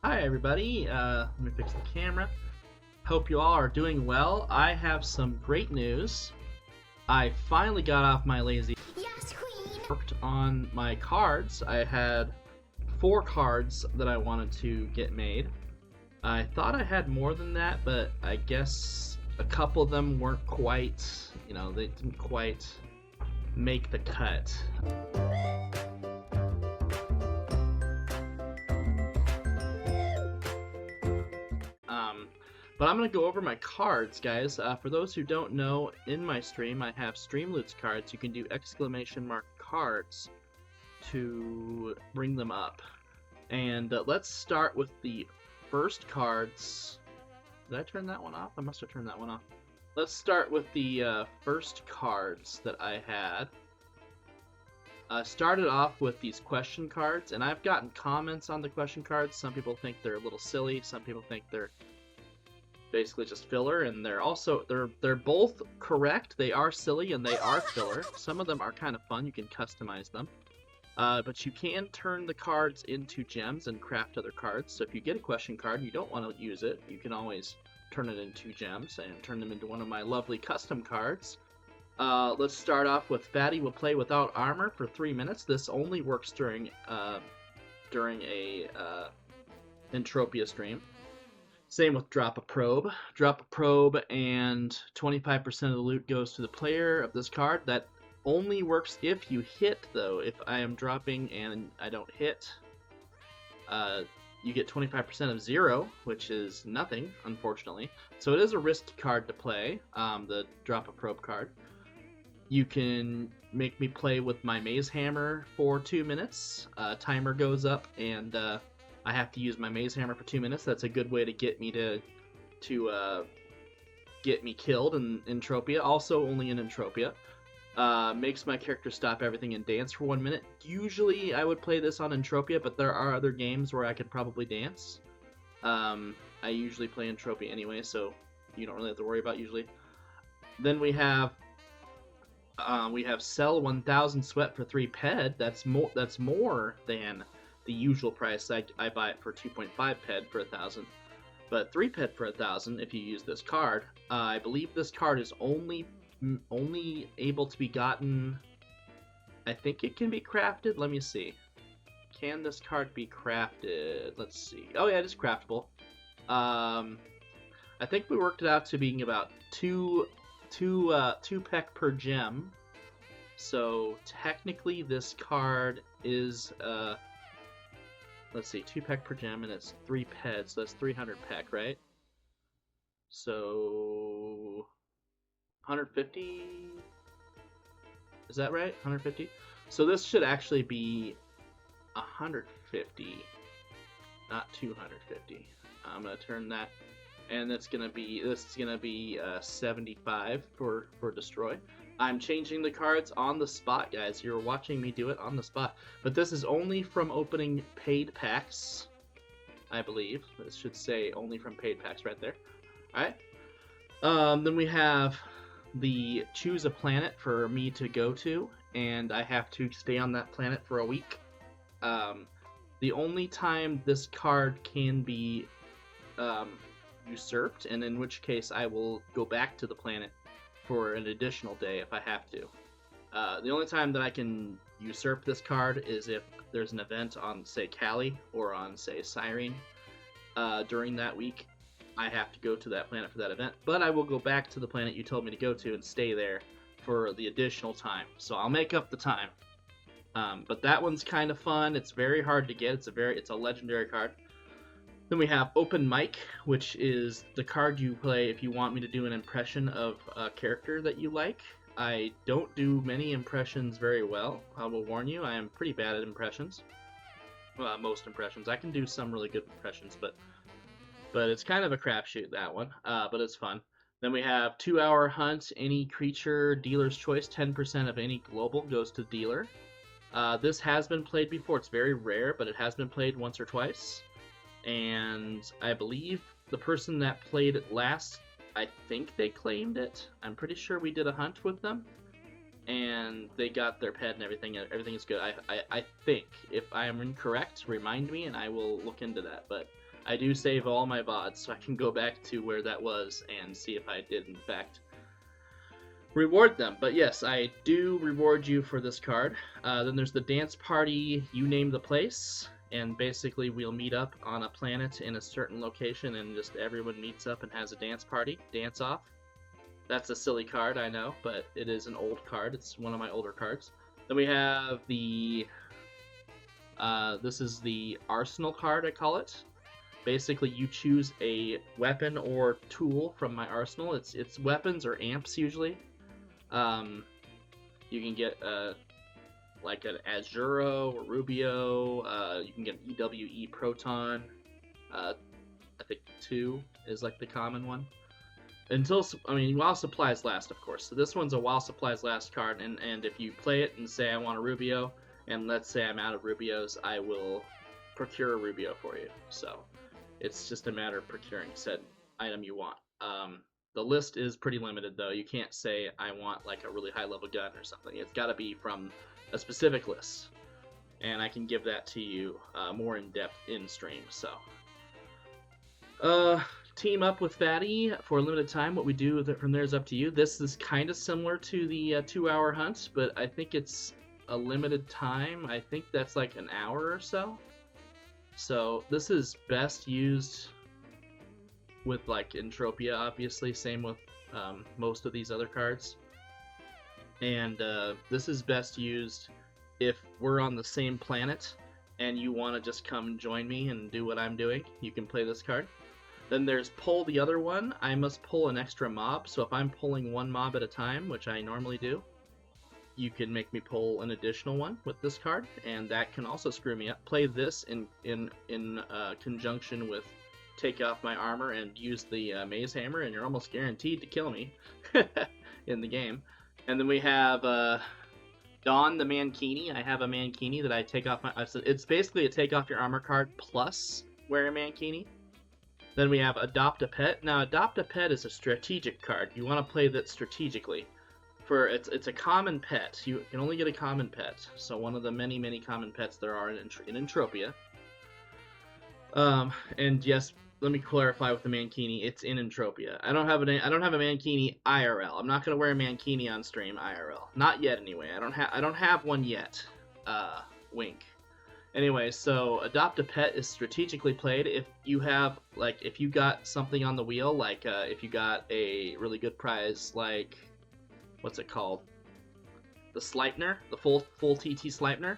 Hi everybody, let me fix the camera. Hope you all are doing well. I have some great news. I finally got off my lazy. Yes, Queen! Worked on my cards. I had 4 cards that I wanted to get made. I thought I had more than that, but I guess a couple of them weren't quite, they didn't quite make the cut. But I'm going to go over my cards, guys. For those who don't know, in my stream I have Streamloots cards. You can do ! cards to bring them up. And let's start with the first cards. Did I turn that one off? I must have turned that one off. Let's start with the first cards that I had. Started off with these question cards, and I've gotten comments on the question cards. Some people think they're a little silly. Some people think they're basically just filler, and they're both correct. They are silly and they are filler. Some of them are kind of fun. You can customize them, but you can turn the cards into gems and craft other cards. So if you get a question card and you don't want to use it, you can always turn it into gems and turn them into one of my lovely custom cards. Let's start off with Fatty will play without armor for 3 minutes. This only works during a Entropia stream. Same with Drop a Probe. Drop a Probe and 25% of the loot goes to the player of this card. That only works if you hit, though. If I am dropping and I don't hit, you get 25% of 0, which is nothing, unfortunately. So it is a risky card to play, the Drop a Probe card. You can make me play with my Maze Hammer for 2 minutes. Timer goes up, and I have to use my Maze Hammer for 2 minutes. That's a good way to get me to get me killed in Entropia. Also, only in Entropia. Makes my character stop everything and dance for 1 minute. Usually, I would play this on Entropia, but there are other games where I could probably dance. I usually play Entropia anyway, so you don't really have to worry about usually. Then we have sell 1,000 sweat for 3 ped. That's more than the usual price. I buy it for 2.5 ped for 1,000, but 3 ped for 1,000 if you use this card. I believe this card is only able to be gotten. I think it can be crafted. Let me see. Can this card be crafted? Let's see. Oh yeah, it is craftable. I think we worked it out to being about 2 peck per gem. So technically, this card is let's see, 2 peck per gem, and it's 3 peds, so that's 300 peck, right? So 150? Is that right? 150? So this should actually be 150, not 250. I'm gonna turn that, and this is gonna be 75 for destroy. I'm changing the cards on the spot, guys. You're watching me do it on the spot. But this is only from opening paid packs, I believe. This should say only from paid packs right there. Alright. Then we have the choose a planet for me to go to, and I have to stay on that planet for a week. The only time this card can be usurped, and in which case I will go back to the planet for an additional day if I have to. The only time that I can usurp this card is if there's an event on, say, Cali or on, say, Cyrene. During that week, I have to go to that planet for that event, but I will go back to the planet you told me to go to and stay there for the additional time. So I'll make up the time. But that one's kind of fun. It's very hard to get. It's a legendary card. Then we have Open Mic, which is the card you play if you want me to do an impression of a character that you like. I don't do many impressions very well. I will warn you, I am pretty bad at impressions. Well, most impressions. I can do some really good impressions, but it's kind of a crapshoot, that one. But it's fun. Then we have 2-hour hunt. Any creature, dealer's choice, 10% of any global goes to dealer. This has been played before. It's very rare, but it has been played once or twice. And I believe the person that played it last, I think they claimed it. I'm pretty sure we did a hunt with them, and they got their pet and everything. Everything is good. I think. If I am incorrect, remind me, and I will look into that. But I do save all my VODs, so I can go back to where that was and see if I did, in fact, reward them. But yes, I do reward you for this card. Then there's the dance party, you name the place, and basically we'll meet up on a planet in a certain location, and just everyone meets up and has a dance party, dance off. That's a silly card, I know, but it is an old card. It's one of my older cards. Then we have the, this is the arsenal card, I call it. Basically, you choose a weapon or tool from my arsenal. It's weapons or amps usually. You can get like an Azuro or Rubio. You can get an EWE Proton. I think 2 is like the common one. While supplies last, of course. So this one's a while supplies last card, and if you play it and say I want a Rubio, and let's say I'm out of Rubios, I will procure a Rubio for you. So it's just a matter of procuring said item you want. The list is pretty limited, though. You can't say I want like a really high level gun or something. It's got to be from a specific list, and I can give that to you more in depth in stream. So, team up with Fatty for a limited time. What we do from there is up to you. This is kind of similar to the 2-hour hunt, but I think it's a limited time. I think that's like an hour or so. So this is best used with like Entropia, obviously, same with most of these other cards. And this is best used if we're on the same planet and you want to just come join me and do what I'm doing. You can play this card. Then there's pull the other one. I must pull an extra mob, so if I'm pulling one mob at a time, which I normally do, you can make me pull an additional one with this card, and that can also screw me up. Play this in conjunction with take off my armor and use the maze hammer, and you're almost guaranteed to kill me in the game. And then we have Dawn the Mankini. I have a Mankini that I take off my... It's basically a take off your armor card plus wear a Mankini. Then we have Adopt a Pet. Now, Adopt a Pet is a strategic card. You want to play that strategically. It's a common pet. You can only get a common pet. So one of the many, many common pets there are in Entropia. And yes, let me clarify with the Mankini. It's in Entropia. I don't have a Mankini IRL. I'm not gonna wear a Mankini on stream IRL. Not yet, anyway. I don't have one yet. Wink. Anyway, so Adopt a Pet is strategically played if you have, like, if you got something on the wheel, like, if you got a really good prize, like, what's it called? The Sleipnir, the full TT Sleipnir.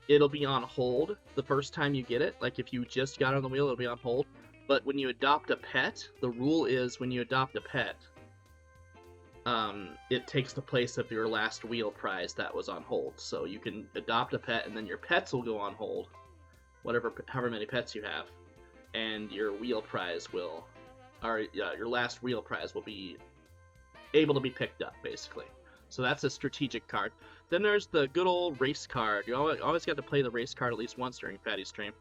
It'll be on hold the first time you get it. Like, if you just got on the wheel, it'll be on hold. But when you adopt a pet, the rule is when you adopt a pet, it takes the place of your last wheel prize that was on hold. So you can adopt a pet, and then your pets will go on hold, however many pets you have, and your wheel prize will, your last wheel prize will be able to be picked up, basically. So that's a strategic card. Then there's the good old race card. You always got to play the race card at least once during Fatty's stream.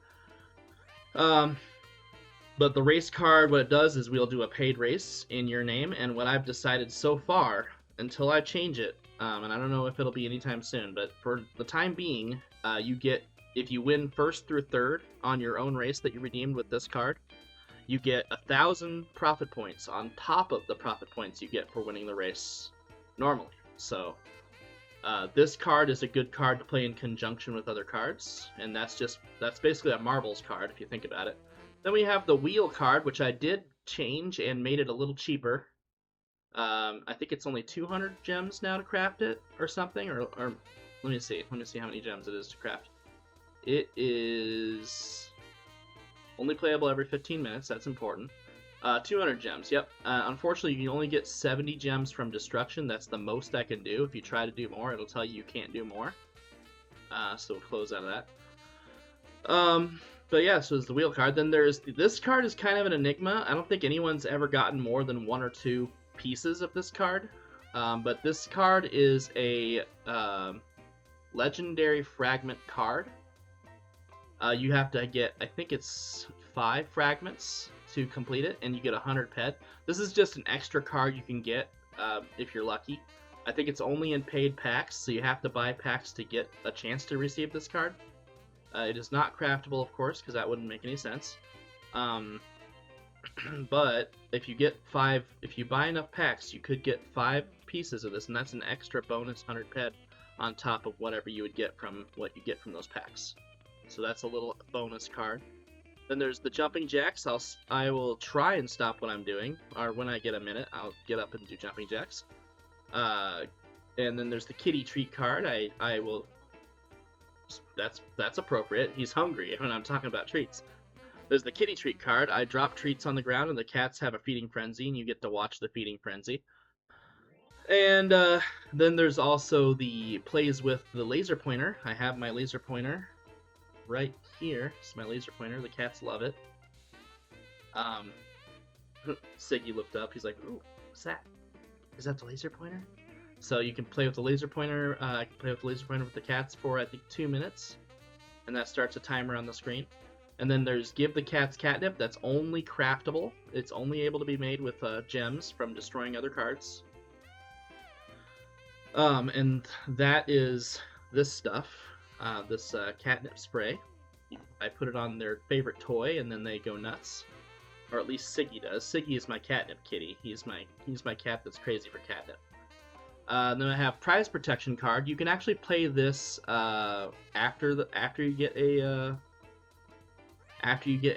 But the race card, what it does is we'll do a paid race in your name, and what I've decided so far, until I change it, and I don't know if it'll be anytime soon, but for the time being, you get, if you win first through third on your own race that you redeemed with this card, you get 1,000 profit points on top of the profit points you get for winning the race normally. So this card is a good card to play in conjunction with other cards, and that's basically a marbles card if you think about it. Then we have the wheel card, which I did change and made it a little cheaper. I think it's only 200 gems now to craft it or something, or let me see how many gems it is to craft. It is only playable every 15 minutes, that's important. 200 gems, yep. Unfortunately, you can only get 70 gems from destruction. That's the most I can do. If you try to do more, it'll tell you can't do more. So we'll close out of that. But yeah, so it's the wheel card. Then this card is kind of an enigma. I don't think anyone's ever gotten more than 1 or 2 pieces of this card. But this card is a legendary fragment card. You have to get, I think it's 5 fragments to complete it, and you get 100 pet. This is just an extra card you can get if you're lucky. I think it's only in paid packs, so you have to buy packs to get a chance to receive this card. It is not craftable, of course, because that wouldn't make any sense. But if you buy enough packs, you could get 5 pieces of this, and that's an extra bonus 100 ped on top of whatever you would get from what you get from those packs. So that's a little bonus card. Then there's the jumping jacks. I will try and stop what I'm doing, or when I get a minute, I'll get up and do jumping jacks. And then there's the kitty treat card. I will. That's appropriate. He's hungry when I'm talking about treats. There's the kitty treat card. I drop treats on the ground, and the cats have a feeding frenzy, and you get to watch the feeding frenzy. And then there's also the plays with the laser pointer. I have my laser pointer right here. It's my laser pointer. The cats love it. Siggy looked up. He's like, "Ooh, what's that? Is that the laser pointer?" So you can play with the laser pointer. I can play with the laser pointer with the cats for, I think, 2 minutes. And that starts a timer on the screen. And then there's Give the Cats Catnip. That's only craftable. It's only able to be made with gems from destroying other cards. And that is this stuff. This catnip spray. I put it on their favorite toy, and then they go nuts. Or at least Siggy does. Siggy is my catnip kitty. He's my cat that's crazy for catnip. Then I have prize protection card. You can actually play this after you get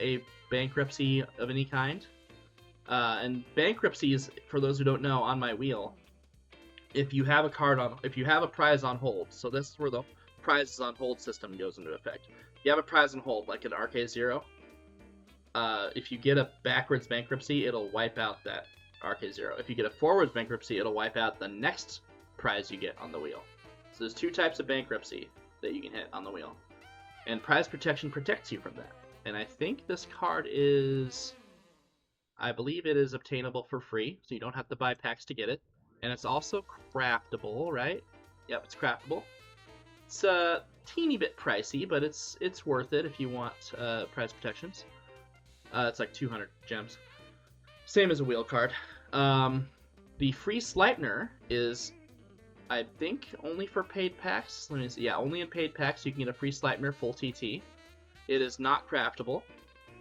a bankruptcy of any kind. And bankruptcy is, for those who don't know, on my wheel. If you have a prize on hold, so this is where the prizes on hold system goes into effect. You have a prize on hold, like an RK0. If you get a backwards bankruptcy, it'll wipe out that RK0. If you get a forwards bankruptcy, it'll wipe out the next prize you get on the wheel. So there's 2 types of bankruptcy that you can hit on the wheel. And prize protection protects you from that. And I think this card I believe it is obtainable for free, so you don't have to buy packs to get it. And it's also craftable, right? Yep, it's craftable. It's a teeny bit pricey, but it's worth it if you want prize protections. It's like 200 gems. Same as a wheel card. The free Sleipnir is, I think, only for paid packs. Let me see. Yeah, only in paid packs you can get a free Sleipnir full TT. It is not craftable,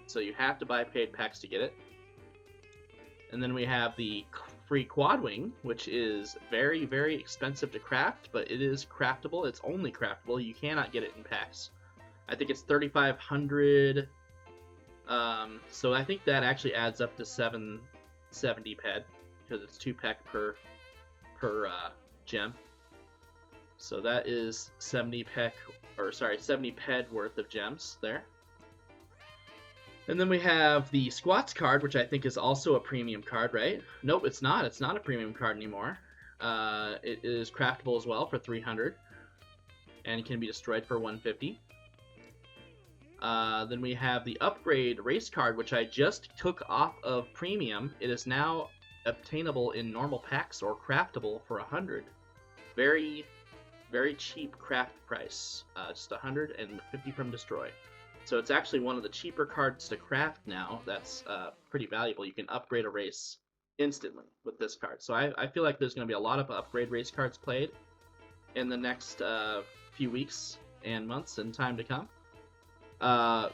so you have to buy paid packs to get it. And then we have the free Quadwing, which is very, very expensive to craft, but it is craftable. It's only craftable. You cannot get it in packs. I think it's 3,500. So I think that actually adds up to 770 ped, because it's 2 pec per gem. So that is 70 ped worth of gems there. And then we have the Squats card, which I think is also a premium card, right? Nope, it's not. It's not a premium card anymore. It is craftable as well for 300, and it can be destroyed for 150. Then we have the Upgrade Race card, which I just took off of premium. It is now obtainable in normal packs or craftable for 100. Very, very cheap craft price. Just 150 from destroy. So it's actually one of the cheaper cards to craft now. That's pretty valuable. You can upgrade a race instantly with this card. So I feel like there's going to be a lot of upgrade race cards played in the next few weeks and months and time to come.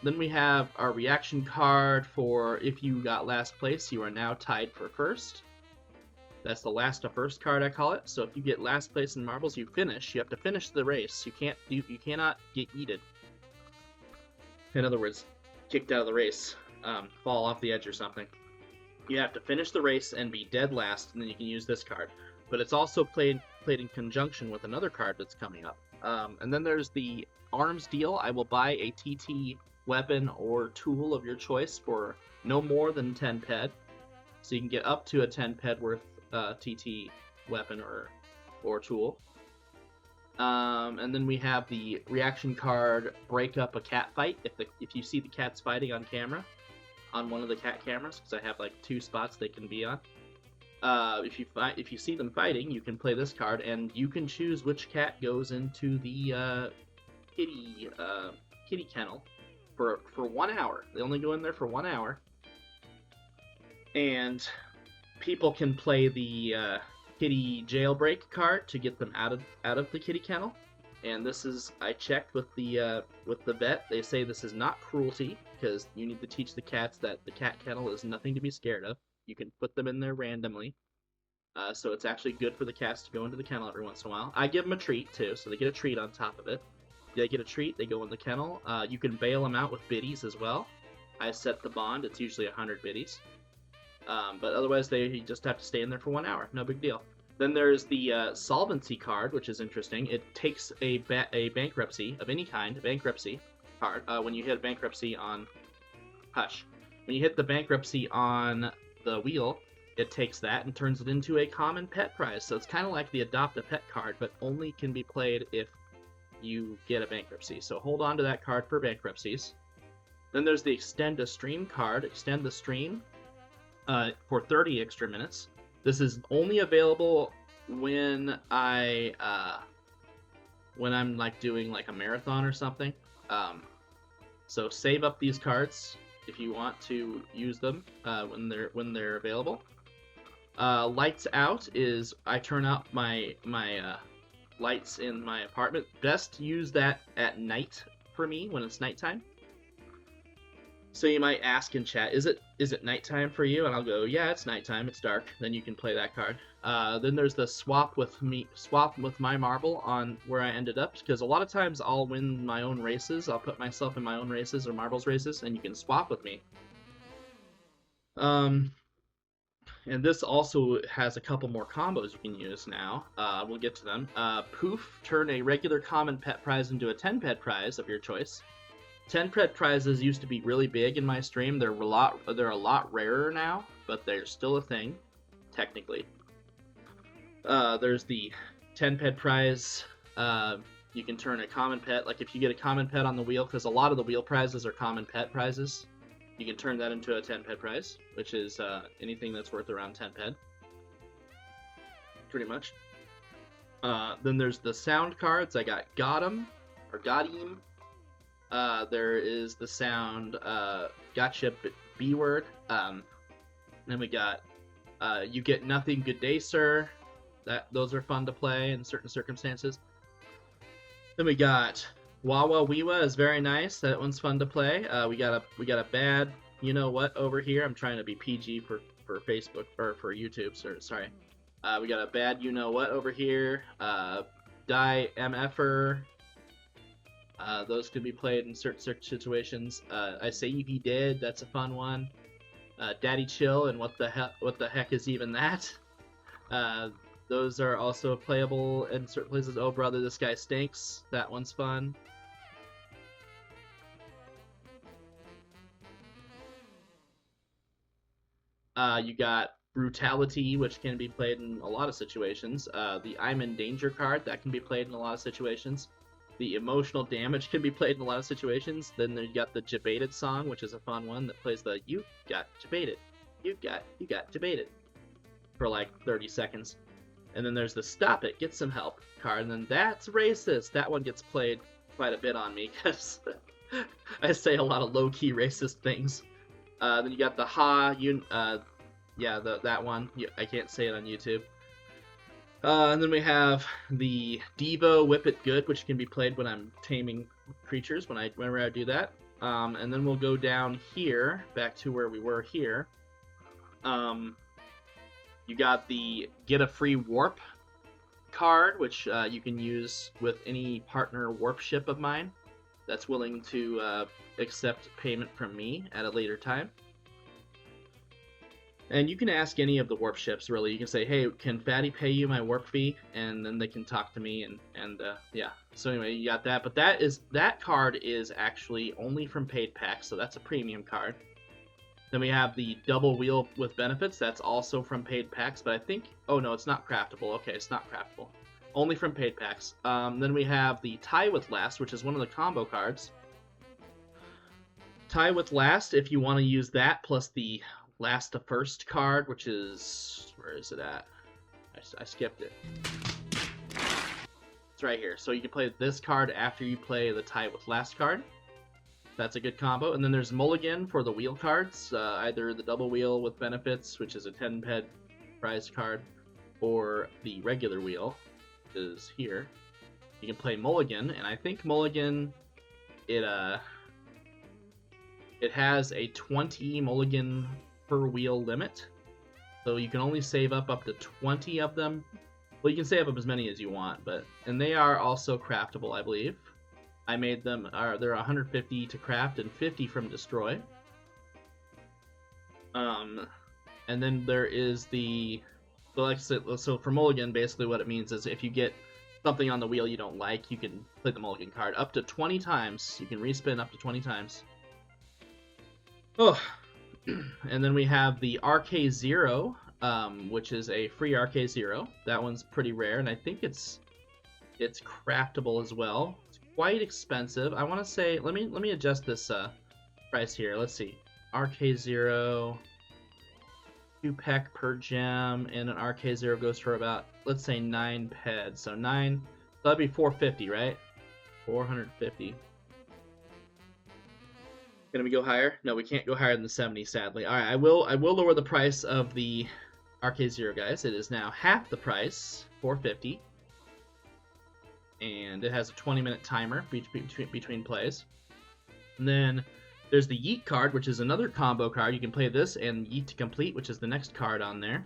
Then we have our reaction card for if you got last place, you are now tied for first. That's the last to first card, I call it. So if you get last place in marbles, you finish. You have to finish the race. You cannot get yeeted. In other words, kicked out of the race, fall off the edge or something. You have to finish the race and be dead last, and then you can use this card. But it's also played in conjunction with another card that's coming up. And then there's the arms deal. I will buy a TT weapon or tool of your choice for no more than 10 ped. So you can get up to a 10 ped worth TT weapon or tool. And then we have the reaction card, break up a cat fight. If you see the cats fighting on camera, on one of the cat cameras, because I have like 2 spots they can be on. If you see them fighting, you can play this card, and you can choose which cat goes into the kitty kennel for 1 hour. They only go in there for 1 hour, and people can play the kitty jailbreak card to get them out of the kitty kennel. And this is, I checked with the vet. They say this is not cruelty. because you need to teach the cats that the cat kennel is nothing to be scared of. You can put them in there randomly. So it's actually good for the cats to go into the kennel every once in a while. I give them a treat too, so they get a treat on top of it. They get a treat, they go in the kennel. You can bail them out with biddies as well. I set the bond, it's usually 100 biddies. But otherwise they just have to stay in there for 1 hour, no big deal. Then there's the solvency card, which is interesting. It takes a bankruptcy of any kind, a bankruptcy card. When you hit bankruptcy on... Hush. When you hit the bankruptcy on the wheel, it takes that and turns it into a common pet prize. So it's kind of like the adopt a pet card, but only can be played if you get a bankruptcy. So hold on to that card for bankruptcies. Then there's the extend a stream card. Extend the stream for 30 extra minutes. This is only available when I'm like doing like a marathon or something. So save up these cards if you want to use them when they're available. Lights out is I turn out my lights in my apartment. Best to use that at night for me when it's nighttime. So you might ask in chat, is it nighttime for you? And I'll go, yeah, it's nighttime, it's dark. Then you can play that card. Then there's the swap with my marble on where I ended up, because a lot of times I'll win my own races. I'll put myself in my own races or marbles races, and you can swap with me. And this also has a couple more combos you can use now. We'll get to them. Poof, turn a regular common pet prize into a 10 pet prize of your choice. 10 pet prizes used to be really big in my stream. They're a lot rarer now, but they're still a thing, technically. There's the 10 pet prize. You can turn a common pet, like if you get a common pet on the wheel, because a lot of the wheel prizes are common pet prizes. You can turn that into a 10 pet prize, which is anything that's worth around 10 pet. Pretty much. Then there's the sound cards. I got Gotham, or Godim. There is the sound Gotcha B-word. Then we got You Get Nothing, Good Day, Sir. Those are fun to play in certain circumstances. Then we got Wawa Weewa is very nice. That one's fun to play. We got a bad you know what over here. I'm trying to be PG for Facebook or for YouTube. Sorry. We got a bad you know what over here. Die MFer. Those could be played in certain situations. I Say You He Did. That's a fun one. Daddy Chill and what the heck is even that? Those are also playable in certain places. Oh brother, this guy stinks. That one's fun. You got Brutality, which can be played in a lot of situations. The I'm in Danger card, that can be played in a lot of situations. The Emotional Damage can be played in a lot of situations. Then you got the Jebaited song, which is a fun one that plays the You Got Jebaited. You got Jebaited for like 30 seconds. And then there's the Stop It, Get Some Help card, and then That's Racist. That one gets played quite a bit on me because I say a lot of low-key racist things. Then you got the that one. I can't say it on YouTube. And then we have the Devo Whip It Good, which can be played when I'm taming creatures, whenever I do that. And then we'll go down here, back to where we were here. You got the Get a Free Warp card, which you can use with any partner warp ship of mine that's willing to accept payment from me at a later time. And you can ask any of the warp ships, really. You can say, hey, can Fatty pay you my warp fee? And then they can talk to me, and yeah. So anyway, you got that. But that card is actually only from paid packs, so that's a premium card. Then we have the Double Wheel with Benefits. That's also from paid packs, but I think... Oh, no, it's not craftable. Okay, it's not craftable. Only from paid packs. Then we have the Tie with Last, which is one of the combo cards. Tie with Last, if you want to use that, plus the Last to First card, which is... Where is it at? I skipped it. It's right here. So you can play this card after you play the Tie with Last card. That's a good combo. And then there's Mulligan for the wheel cards. Either the Double Wheel with Benefits, which is a 10 ped prize card, or the regular wheel, which is here. You can play Mulligan, and I think Mulligan, It has a 20 mulligan per wheel limit, so you can only save up to 20 of them. Well, you can save up as many as you want, and they are also craftable, I believe. I made them. They're 150 to craft and 50 from destroy. And then there is the, so for mulligan, basically what it means is if you get something on the wheel you don't like, you can play the mulligan card up to 20 times. You can respin up to 20 times. Oh, and then we have the RK0, which is a free RK0. That one's pretty rare, and I think it's craftable as well. It's quite expensive. I want to say, let me adjust this price here. Let's see, RK0, 2 pec per gem, and an RK0 goes for about, let's say 9 ped. So 9, so that'd be 450, right? 450. Can we go higher? No, we can't go higher than the 70, sadly. All right, I will lower the price of the RK0, guys. It is now half the price, 450, and it has a 20-minute timer between plays. And then there's the Yeet card, which is another combo card. You can play this and Yeet to complete, which is the next card on there.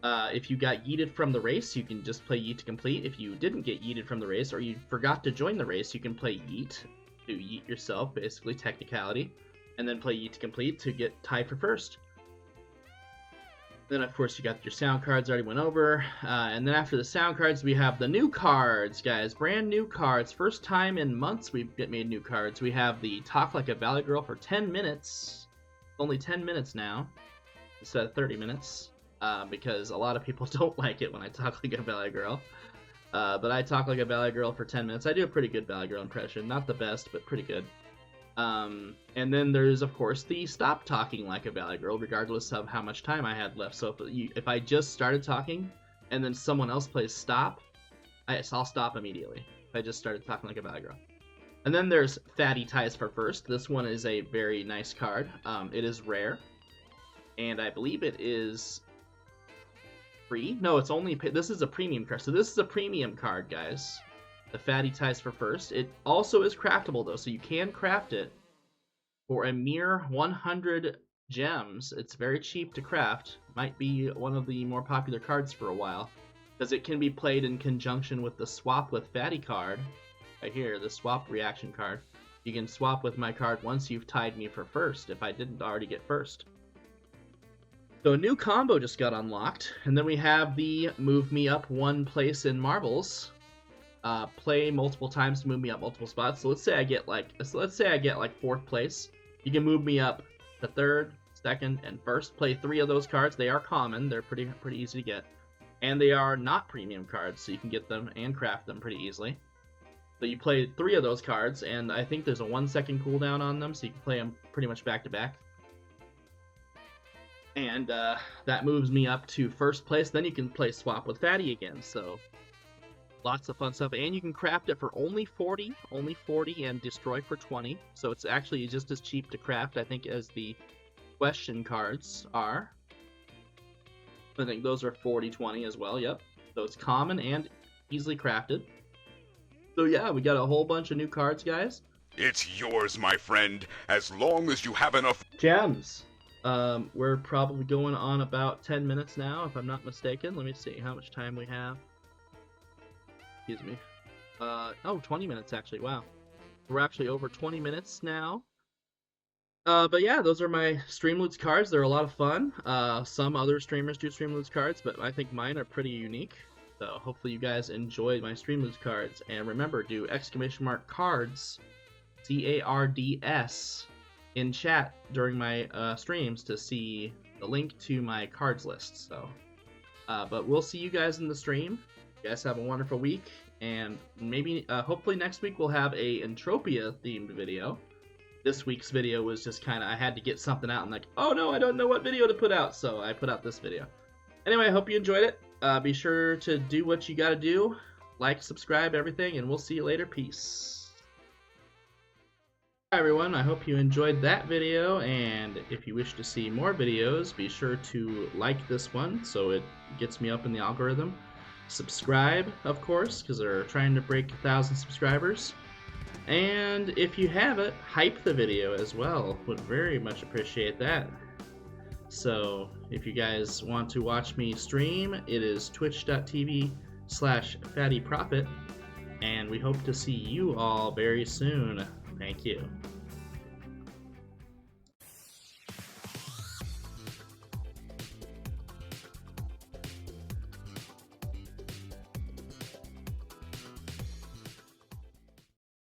If you got yeeted from the race, you can just play Yeet to complete. If you didn't get yeeted from the race, or you forgot to join the race, you can play Yeet to yeet yourself, basically, technicality, and then play Yeet to complete to get tied for first. Then, of course, you got your sound cards, already went over. And then after the sound cards, we have the new cards, guys. Brand new cards. First time in months we've made new cards. We have the Talk Like a Valley Girl for 10 minutes. Only 10 minutes now, instead of 30 minutes. Because a lot of people don't like it when I talk like a Valley Girl. But I talk like a Valley Girl for 10 minutes. I do a pretty good Valley Girl impression. Not the best, but pretty good. And then there's, of course, the Stop Talking Like a Valley Girl, regardless of how much time I had left. So if I just started talking, and then someone else plays Stop, I'll stop immediately. If I just started talking like a Valley Girl. And then there's Fatty Ties for First. This one is a very nice card. It is rare. And I believe it is free. No, it's only, this is a premium card. So this is a premium card, guys. The Fatty Ties for First. It also is craftable, though, so you can craft it for a mere 100 gems. It's very cheap to craft. Might be one of the more popular cards for a while, because it can be played in conjunction with the Swap with Fatty card. Right here, the Swap reaction card. You can swap with my card once you've tied me for first, if I didn't already get first. So a new combo just got unlocked, and then we have the Move Me Up one place in Marbles. Play multiple times to move me up multiple spots. So let's say I get like 4th place. You can move me up to 3rd, 2nd, and 1st. Play 3 of those cards. They are common. They're pretty easy to get, and they are not premium cards, so you can get them and craft them pretty easily. So you play 3 of those cards, and I think there's a 1-second cooldown on them, so you can play them pretty much back to back. And that moves me up to 1st place. Then you can play Swap with Fatty again. So lots of fun stuff, and you can craft it for only 40, and destroy for 20. So it's actually just as cheap to craft, I think, as the question cards are. I think those are 40, 20 as well. Yep. So it's common and easily crafted. So yeah, we got a whole bunch of new cards, guys. It's yours, my friend, as long as you have enough gems. We're probably going on about 10 minutes now, if I'm not mistaken. Let me see how much time we have. Excuse me. 20 minutes actually. Wow. We're actually over 20 minutes now. But yeah, those are my Streamloots cards. They're a lot of fun. Some other streamers do Streamloots cards, but I think mine are pretty unique. So hopefully you guys enjoyed my Streamloots cards. And remember, do !cards, CARDS, in chat during my streams to see the link to my cards list. So, but we'll see you guys in the stream. You guys have a wonderful week, and maybe hopefully next week we'll have a Entropia themed video. This week's video was just kind of, I had to get something out and like, oh no, I don't know what video to put out, so I put out this video. Anyway, I hope you enjoyed it. Be sure to do what you gotta do, like, subscribe, everything, and we'll see you later. Peace. Hi everyone, I hope you enjoyed that video, and if you wish to see more videos, be sure to like this one so it gets me up in the algorithm. Subscribe, of course, because they're trying to break 1,000 subscribers. And if you have it, hype the video as well. Would very much appreciate that. So if you guys want to watch me stream, it is twitch.tv/Fattyprophet. And we hope to see you all very soon. Thank you.